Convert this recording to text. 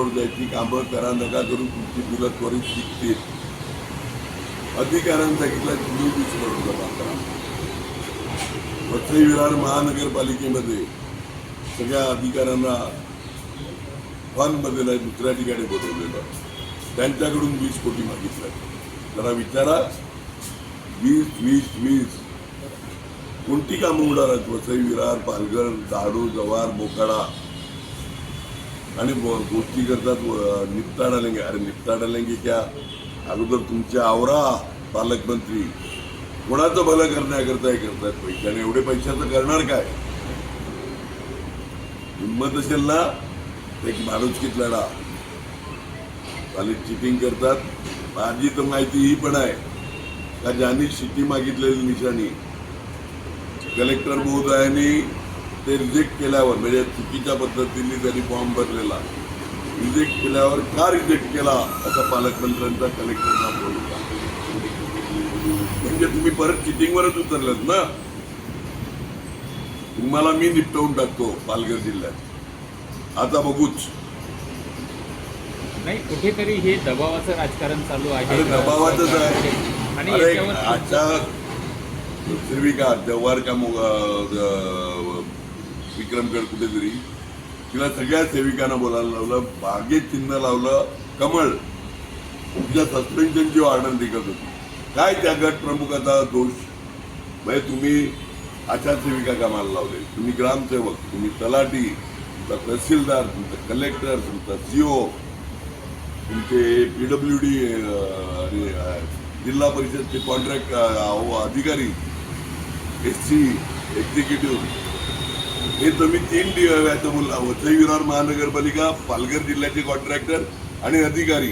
करोड जायची कामं करा नका करून तुमची मुलं त्वरित शिकतील. अधिकाऱ्यांनी सांगितलं तुम्ही 20 करोड जमा करा. वसई विरार महानगरपालिकेमध्ये सगळ्या अधिकाऱ्यांना फनमध्ये नाही दुसऱ्या ठिकाणी बोलवलेलं, त्यांच्याकडून 20 कोटी मागितलं. जरा विचारा, 20 कोणती कामं होणार आहेत? वसई विरार, पालघर, दाडू, जव्हार, मोखाडा आणि गोष्टी करतात निपटा डालेंगे. अरे निपटा डालेंगे क्या? अगोदर तुमचे आवरा पालकमंत्री, कोणाचं भलं करण्याकरता हे करतायत पैसे, आणि एवढे पैशाचं करणार काय? हिंमत असेल ना एक माणुसकीत लढा. खाली चिटिंग करतात. माझी तर माहिती ही पण आहे का ज्यांनी शिटी मागितलेली निशाणी कलेक्टर महोदयांनी ते रिजेक्ट केल्यावर, म्हणजे चुकीच्या पद्धतीने त्यांनी फॉर्म भरलेला रिजेक्ट केल्यावर का रिजेक्ट केला असा पालकमंत्र्यांचा कलेक्टरला बोलला. म्हणजे तुम्ही परत चिटिंगवरच उतरलेत ना. तुम्हाला मी निपटवून टाकतो पालघर जिल्ह्यात, आता बघूच. नाही, कुठेतरी हे दबावाचं राजकारण चालू आहे. अरे दबावाचंच आहे. आणि अरे याच्यावर आता सेविका जव्हार का विक्रमगड कुठेतरी तिला सगळ्या सेविकांना बोलायला लावलं, बागेत चिन्ह लावलं कमळ. तुमच्या सस्पेन्शनची ऑर्डर निघत होती. काय त्या गट प्रमुखाचा दोष? म्हणजे तुम्ही अशा सेविका कामाला लावले, तुम्ही ग्रामसेवक, तुम्ही तलाठी, तुमचा तहसीलदार, तुमचा कलेक्टर, तुमचा सीओ, तुमचे PWD आणि जिल्हा परिषदचे कॉन्ट्रॅक्ट अधिकारी, SC एक्झिक्युटिव्ह, हे तुम्ही 3 वसई विरार महानगरपालिका, पालघर जिल्ह्याचे कॉन्ट्रॅक्टर आणि अधिकारी